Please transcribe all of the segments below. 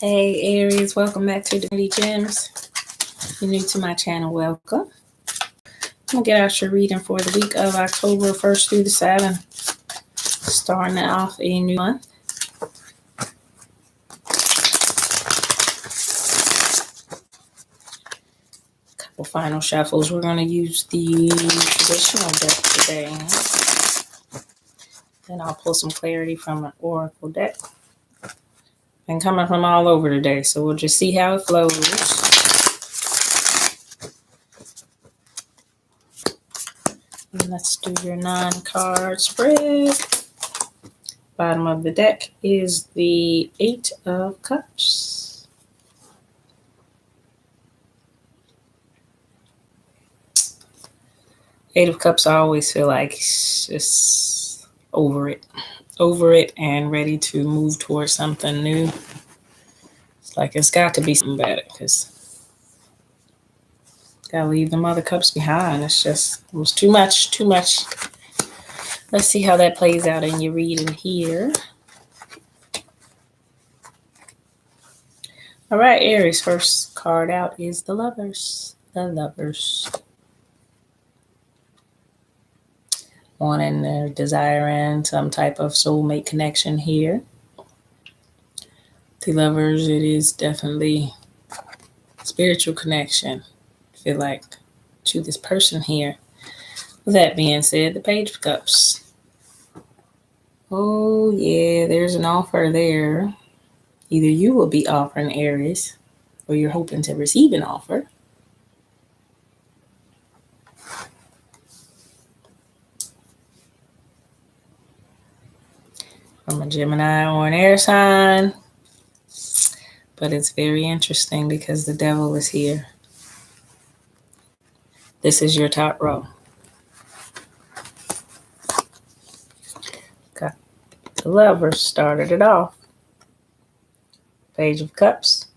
Hey Aries, welcome back to Divinity Gems. If you're new to my channel, welcome. I'm going to get out your reading for the week of October 1st through the 7th. Starting off a new month. Couple final shuffles. We're going to use the traditional deck today. Then I'll pull some clarity from an oracle deck. Been coming from all over today, so we'll just see how it flows. And let's do your 9-card spread. Bottom of the deck is the 8 of Cups. Eight of Cups, I always feel like just over it and ready to move towards something new. It's like it's got to be something better because gotta leave them other cups behind. It was too much. Let's see how that plays out in your reading here. All right, Aries, first card out is the Lovers. The Lovers. Wanting or desiring some type of soulmate connection here. The Lovers, it is definitely spiritual connection. I feel like to this person here. With that being said, the Page of Cups. Oh yeah, there's an offer there. Either you will be offering Aries, or you're hoping to receive an offer. From a Gemini or an air sign. But it's very interesting because the Devil is here. This is your top row. Got the Lovers started it off. Page of Cups.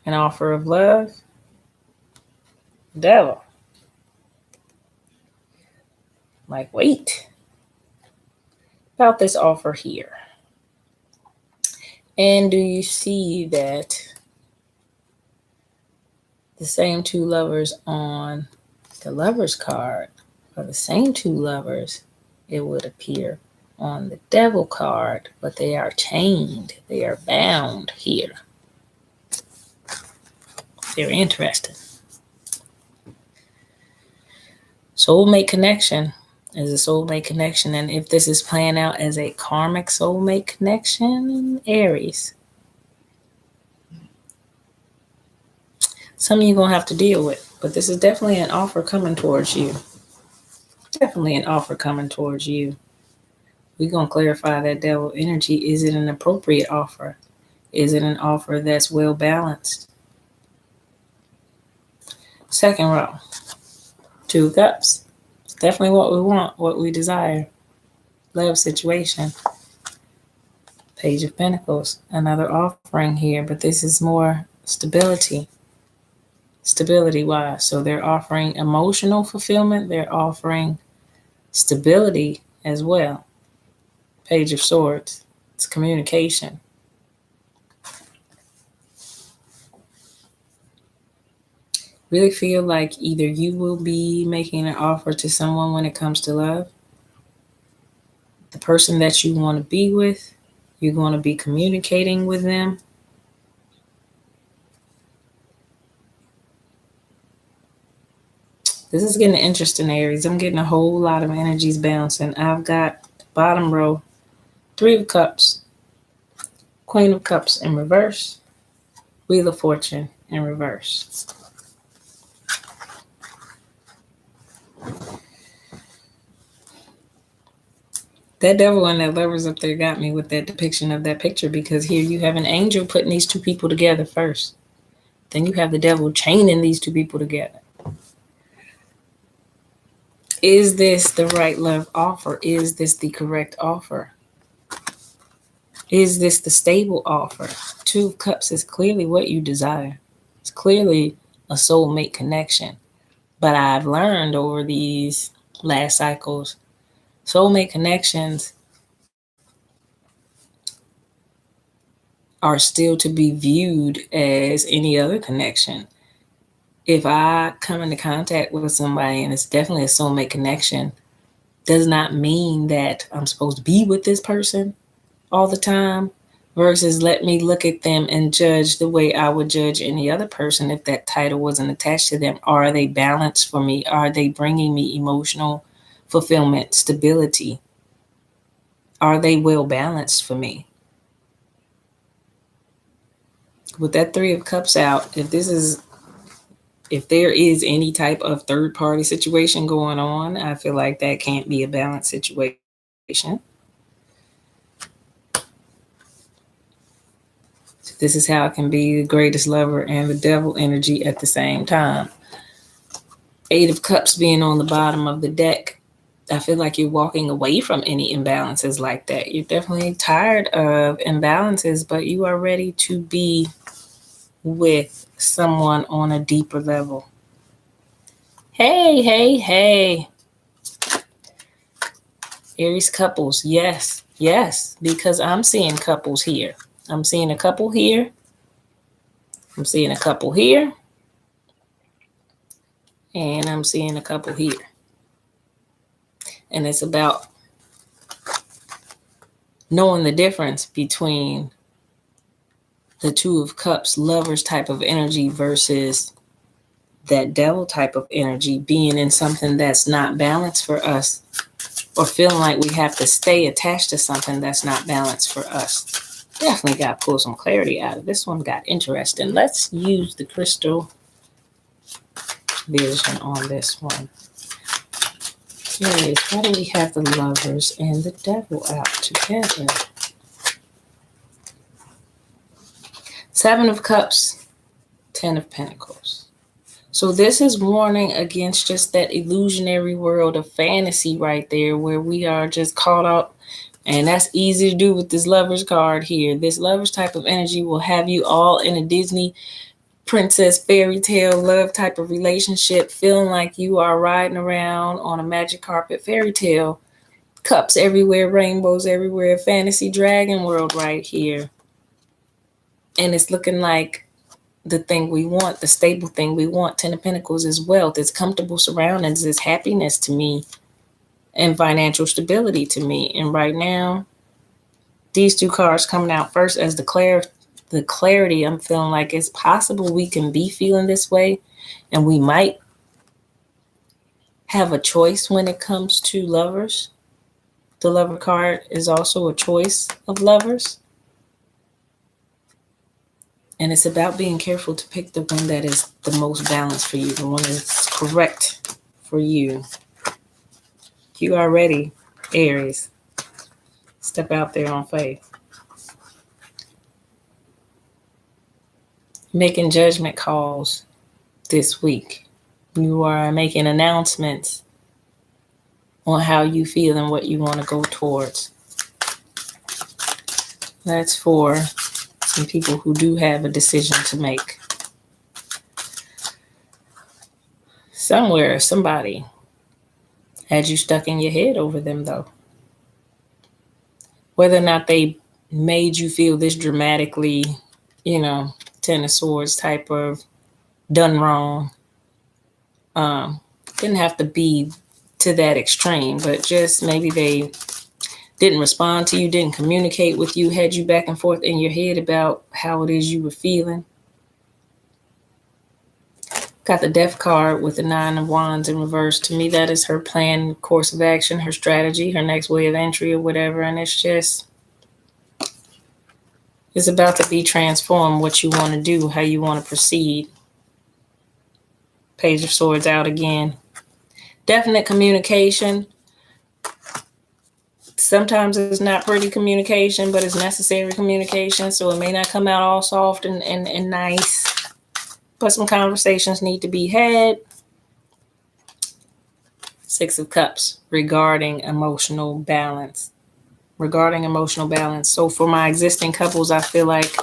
An offer of love. Devil. Like, wait. About this offer here. And do you see that the same two lovers on the Lovers card are the same two lovers, it would appear, on the Devil card, but they are chained. They are bound here. Very interesting. Soulmate connection is a soulmate connection. And if this is playing out as a karmic soulmate connection, Aries, some of you going to have to deal with. But this is definitely an offer coming towards you. Definitely an offer coming towards you. We're going to clarify that Devil energy. Is it an appropriate offer? Is it an offer that's well balanced? Second row. 2 of Cups. It's definitely what we want, what we desire. Love situation. Page of Pentacles. Another offering here, but this is more stability. Stability-wise. So they're offering emotional fulfillment. They're offering stability as well. Page of Swords. It's communication. Really feel like either you will be making an offer to someone when it comes to love. The person that you want to be with, you're going to be communicating with them. This is getting interesting, Aries. I'm getting a whole lot of energies bouncing. I've got bottom row, 3 of Cups, Queen of Cups in reverse, Wheel of Fortune in reverse. That Devil and that Lovers up there got me with that depiction of that picture, because here you have an angel putting these 2 people together first. Then you have the Devil chaining these 2 people together. Is this the right love offer? Is this the correct offer? Is this the stable offer? 2 of Cups is clearly what you desire. It's clearly a soulmate connection. But I've learned over these last cycles, soulmate connections are still to be viewed as any other connection. If I come into contact with somebody and it's definitely a soulmate connection, does not mean that I'm supposed to be with this person all the time, versus let me look at them and judge the way I would judge any other person if that title wasn't attached to them. Are they balanced for me? Are they bringing me emotional fulfillment, stability? Are they well balanced for me? With that Three of Cups out, if there is any type of third party situation going on, I feel like that can't be a balanced situation. This is how it can be the greatest lover and the devil energy at the same time. Eight of Cups being on the bottom of the deck, I feel like you're walking away from any imbalances like that. You're definitely tired of imbalances, but you are ready to be with someone on a deeper level. Hey, hey, hey. Aries couples, yes, yes, because I'm seeing couples here. I'm seeing a couple here. I'm seeing a couple here. And I'm seeing a couple here. And it's about knowing the difference between the Two of Cups, lovers type of energy versus that devil type of energy, being in something that's not balanced for us, or feeling like we have to stay attached to something that's not balanced for us. Definitely got to pull some clarity out of this one. Got interesting. Let's use the crystal vision on this one. Curious, why do we have the lovers and the devil out together? Seven of Cups, Ten of Pentacles. So this is warning against just that illusionary world of fantasy right there, where we are just caught up. And that's easy to do with this lovers card here. This lovers type of energy will have you all in a Disney princess fairy tale love type of relationship, feeling like you are riding around on a magic carpet fairy tale. Cups everywhere, rainbows everywhere, fantasy dragon world right here. And it's looking like the thing we want, the stable thing we want. Ten of Pentacles is wealth. It's comfortable surroundings. It's happiness to me and financial stability to me. And right now, these two cards coming out first as the clarity. I'm feeling like it's possible we can be feeling this way, and we might have a choice when it comes to lovers. The lover card is also a choice of lovers. And it's about being careful to pick the one that is the most balanced for you, the one that's correct for you. You are ready, Aries. Step out there on faith. Making judgment calls this week. You are making announcements on how you feel and what you want to go towards. That's for some people who do have a decision to make. Somewhere, somebody had you stuck in your head over them, though. Whether or not they made you feel this dramatically, Ten of Swords type of done wrong. Didn't have to be to that extreme, but just maybe they didn't respond to you, didn't communicate with you, had you back and forth in your head about how it is you were feeling. Got the Death card with the Nine of Wands in reverse. To me, that is her plan, course of action, her strategy, her next way of entry or whatever. And it's about to be transformed, what you want to do, how you want to proceed. Page of Swords out again. Definite communication. Sometimes it's not pretty communication, but it's necessary communication. So it may not come out all soft and nice, but some conversations need to be had. Six of Cups regarding emotional balance. So for my existing couples, I feel like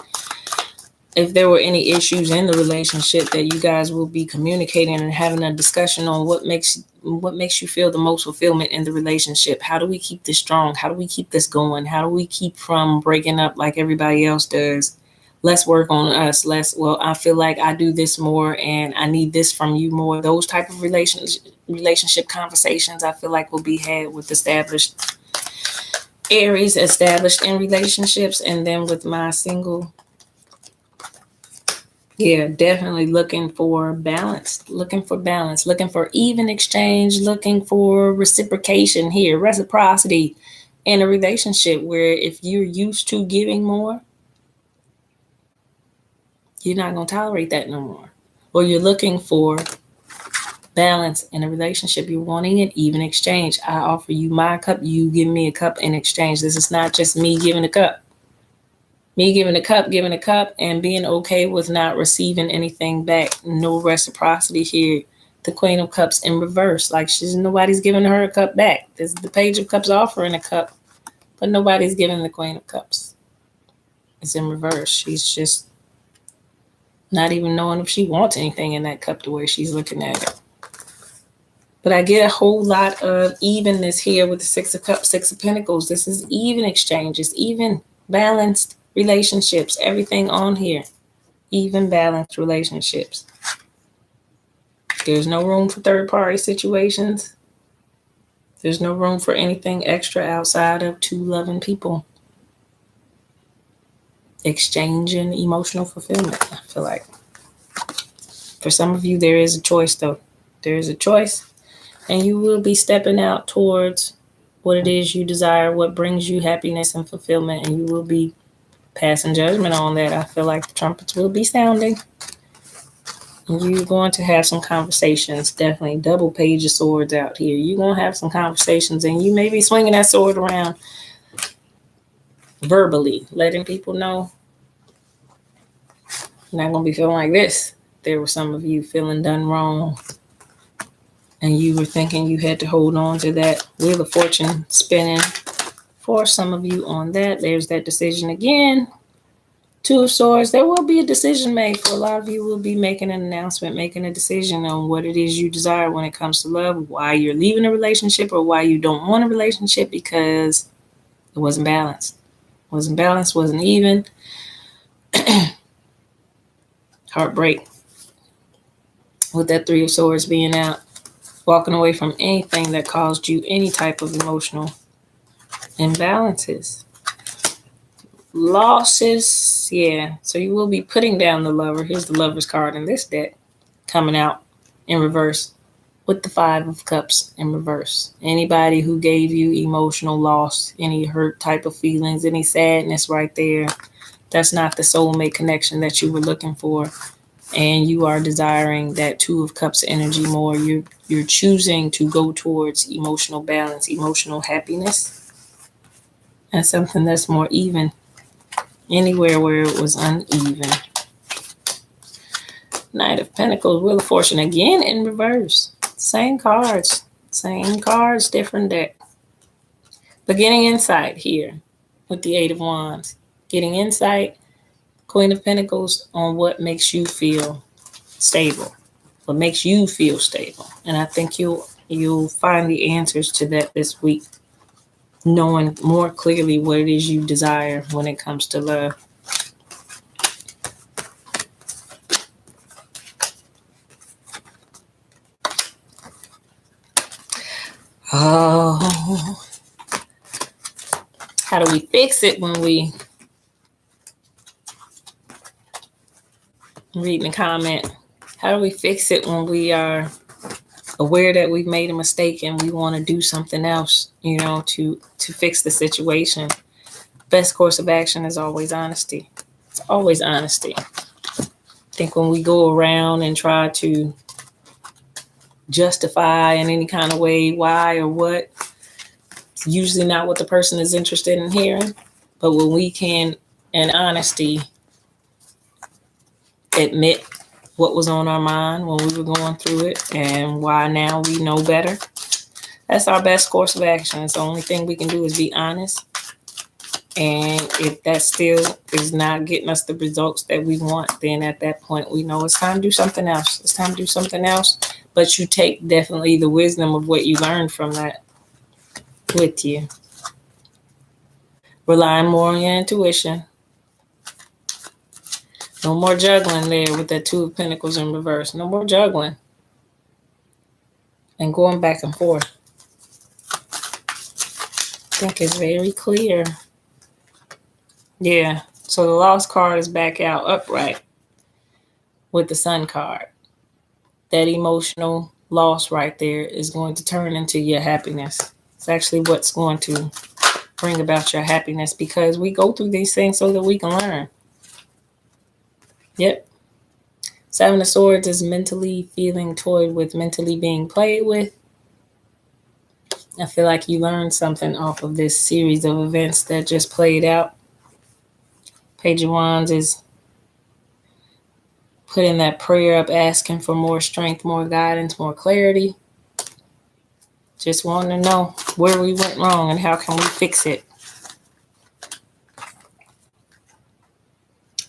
if there were any issues in the relationship, that you guys will be communicating and having a discussion on what makes you feel the most fulfillment in the relationship. How do we keep this strong? How do we keep this going? How do we keep from breaking up like everybody else does? Let's work on us. Well, I feel like I do this more and I need this from you more. Those type of relationship conversations I feel like will be had with established Aries, established in relationships. And then with my single, yeah, definitely looking for balance, looking for even exchange, looking for reciprocation here, reciprocity in a relationship where if you're used to giving more, you're not going to tolerate that no more. Or you're looking for balance in a relationship. You're wanting an even exchange. I offer you my cup, you give me a cup in exchange. This is not just me giving a cup. Me giving a cup, and being okay with not receiving anything back. No reciprocity here. The Queen of Cups in reverse. Like nobody's giving her a cup back. This is the Page of Cups offering a cup, but nobody's giving the Queen of Cups. It's in reverse. She's just not even knowing if she wants anything in that cup the way she's looking at it. But I get a whole lot of evenness here with the Six of Cups, Six of Pentacles. This is even exchanges, even balanced relationships, everything on here. Even balanced relationships. There's no room for third-party situations. There's no room for anything extra outside of two loving people. Exchanging emotional fulfillment, I feel like. For some of you, there is a choice, though. There is a choice. And you will be stepping out towards what it is you desire, what brings you happiness and fulfillment, and you will be passing judgment on that. I feel like the trumpets will be sounding. And you're going to have some conversations, definitely. Double Page of Swords out here. You're going to have some conversations, and you may be swinging that sword around verbally, letting people know you're not going to be feeling like this. There were some of you feeling done wrong, and you were thinking you had to hold on to that Wheel of Fortune spinning. For some of you on that, there's that decision again. Two of Swords, there will be a decision made. For a lot of you will be making an announcement, making a decision on what it is you desire when it comes to love, why you're leaving a relationship or why you don't want a relationship, because it wasn't balanced. Wasn't balanced, wasn't even. Heartbreak. With that Three of Swords being out. Walking away from anything that caused you any type of emotional imbalances. Losses, yeah. So you will be putting down the Lover. Here's the Lover's card in this deck coming out in reverse with the Five of Cups in reverse. Anybody who gave you emotional loss, any hurt type of feelings, any sadness right there, that's not the soulmate connection that you were looking for. And you are desiring that Two of Cups energy more. You're choosing to go towards emotional balance, emotional happiness, and something that's more even. Anywhere where it was uneven. Knight of Pentacles, Wheel of Fortune again in reverse. Same cards, different deck. But getting insight here with the Eight of Wands. Getting insight, Queen of Pentacles, on what makes you feel stable. What makes you feel stable. And I think you'll find the answers to that this week. Knowing more clearly what it is you desire when it comes to love. Oh, how do we fix it when we reading the comment? How do we fix it when we are aware that we've made a mistake and we want to do something else, to fix the situation? Best course of action is always honesty. It's always honesty. I think when we go around and try to justify in any kind of way why or what, it's usually not what the person is interested in hearing. But when we can, in honesty, admit what was on our mind when we were going through it and why now we know better, that's our best course of action. It's the only thing we can do is be honest. And if that still is not getting us the results that we want, then at that point we know it's time to do something else. It's time to do something else. But you take definitely the wisdom of what you learned from that with you. Relying more on your intuition. No more juggling there with that Two of Pentacles in reverse. No more juggling and going back and forth. I think it's very clear. Yeah, so the Lost card is back out upright with the Sun card. That emotional loss right there is going to turn into your happiness. It's actually what's going to bring about your happiness, because we go through these things so that we can learn. Yep. Seven of Swords is mentally feeling toyed with, mentally being played with. I feel like you learned something off of this series of events that just played out. Page of Wands is putting that prayer up, asking for more strength, more guidance, more clarity. Just wanting to know where we went wrong and how can we fix it.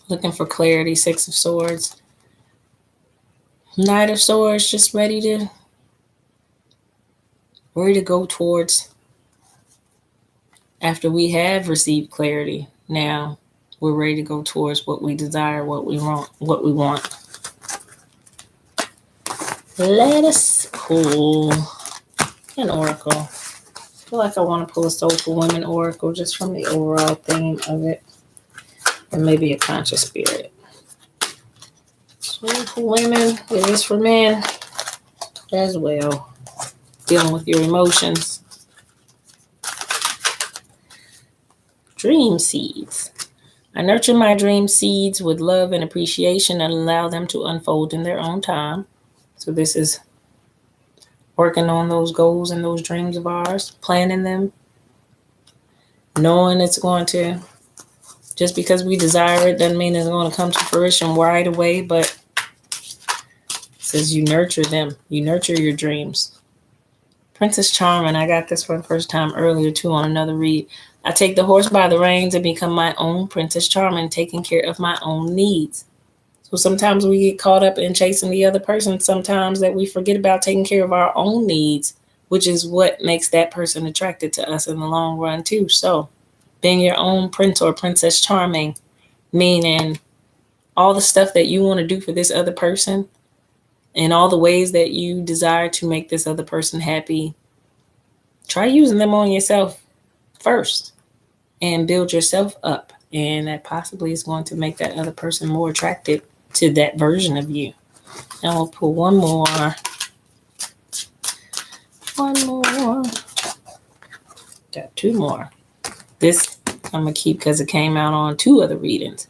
Looking for clarity, Six of Swords. Knight of Swords, just ready to go towards, after we have received clarity. Now we're ready to go towards what we desire, what we want, Let us pull an oracle. I feel like I want to pull a Soulful Women oracle just from the overall theme of it, or maybe a conscious spirit. Soulful Women, it is for men as well, dealing with your emotions. Dream seeds. I nurture my dream seeds with love and appreciation and allow them to unfold in their own time. So this is working on those goals and those dreams of ours, planning them, knowing it's going to, just because we desire it doesn't mean it's going to come to fruition right away, but it says you nurture them. You nurture your dreams. Princess Charming, I got this for the first time earlier too on another read. I take the horse by the reins and become my own Princess Charming, taking care of my own needs. So sometimes we get caught up in chasing the other person, sometimes that we forget about taking care of our own needs, which is what makes that person attracted to us in the long run too. So being your own prince or princess charming, meaning all the stuff that you want to do for this other person and all the ways that you desire to make this other person happy, try using them on yourself first and build yourself up. And that possibly is going to make that other person more attractive to that version of you. And we'll pull one more. Got two more. This I'm going to keep because it came out on two other readings.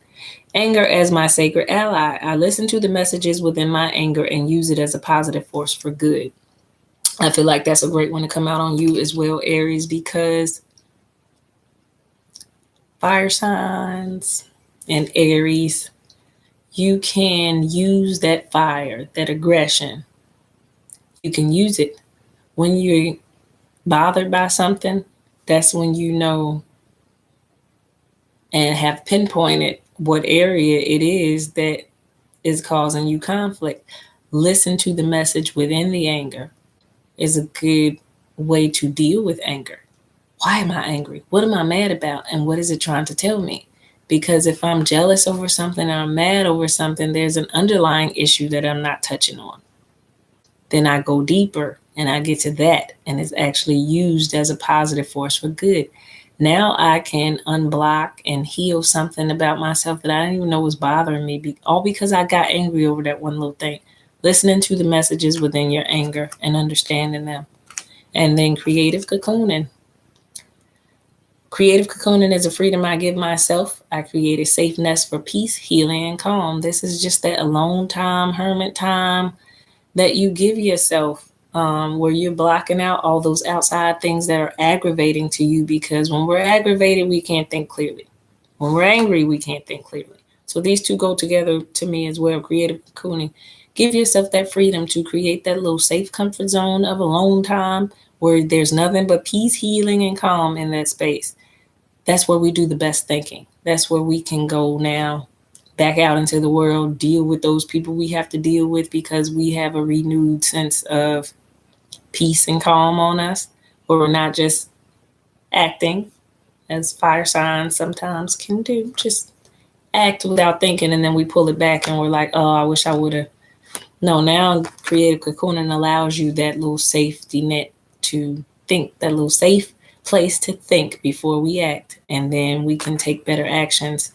Anger as my sacred ally. I listen to the messages within my anger and use it as a positive force for good. I feel like that's a great one to come out on you as well, Aries, because fire signs and Aries, you can use that fire, that aggression. You can use it when you're bothered by something. That's when you know and have pinpointed what area it is that is causing you conflict. Listen to the message within the anger is a good way to deal with anger. Why am I angry? What am I mad about? And what is it trying to tell me? Because if I'm jealous over something or I'm mad over something, there's an underlying issue that I'm not touching on. Then I go deeper and I get to that, and it's actually used as a positive force for good. Now I can unblock and heal something about myself that I didn't even know was bothering me, all because I got angry over that one little thing. Listening to the messages within your anger and understanding them. And then creative cocooning. Creative cocooning is a freedom I give myself. I create a safe nest for peace, healing, and calm. This is just that alone time, hermit time that you give yourself, where you're blocking out all those outside things that are aggravating to you, because when we're aggravated, we can't think clearly. When we're angry, we can't think clearly. So these two go together to me as well, creative cocooning. Give yourself that freedom to create that little safe comfort zone of alone time where there's nothing but peace, healing, and calm in that space. That's where we do the best thinking. That's where we can go now back out into the world, deal with those people we have to deal with because we have a renewed sense of peace and calm on us, where we're not just acting as fire signs sometimes can do, just act without thinking, and then we pull it back and we're like, oh, I wish I would have. No, now creative cocooning allows you that little safety net to think, that little safe place to think before we act. And then we can take better actions,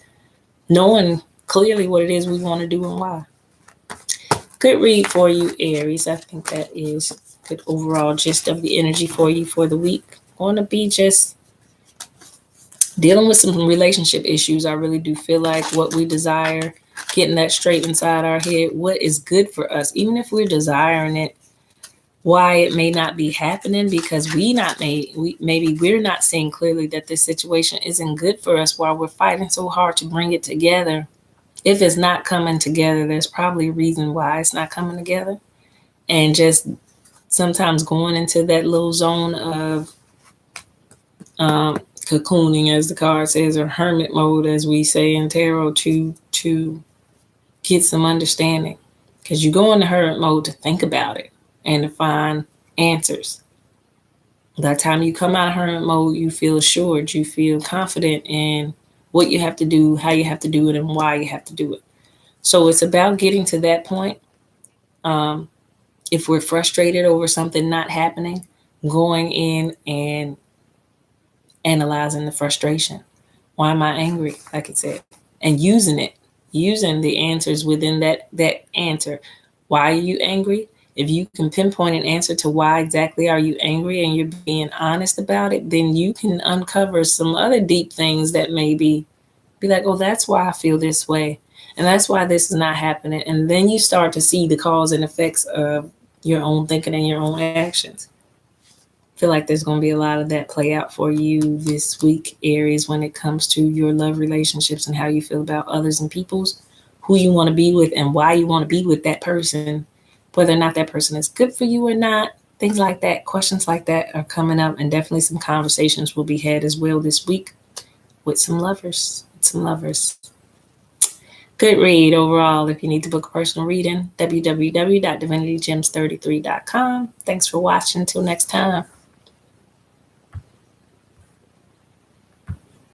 knowing clearly what it is we want to do and why. Good read for you, Aries. I think that is good overall gist of the energy for you for the week. Going to be just dealing with some relationship issues. I really do feel like what we desire, getting that straight inside our head, what is good for us, even if we're desiring it, why it may not be happening, because maybe we're not seeing clearly that this situation isn't good for us while we're fighting so hard to bring it together. If it's not coming together, there's probably a reason why it's not coming together. And just sometimes going into that little zone of cocooning, as the card says, or hermit mode, as we say in tarot, to get some understanding. Because you go into hermit mode to think about it and to find answers. By the time you come out of hermit mode, you feel assured, you feel confident in what you have to do, how you have to do it, and why you have to do it. So it's about getting to that point. If we're frustrated over something not happening, going in and analyzing the frustration. Why am I angry? Like I said, and using the answers within that answer. Why are you angry? If you can pinpoint an answer to why exactly are you angry and you're being honest about it, then you can uncover some other deep things that maybe be like, oh, that's why I feel this way. And that's why this is not happening. And then you start to see the cause and effects of your own thinking and your own actions. I feel like there's going to be a lot of that play out for you this week, Aries, when it comes to your love relationships and how you feel about others and people's, who you want to be with and why you want to be with that person, whether or not that person is good for you or not. Things like that, questions like that are coming up, and definitely some conversations will be had as well this week with some lovers. Good read overall. If you need to book a personal reading, www.divinitygems33.com. Thanks for watching. Until next time.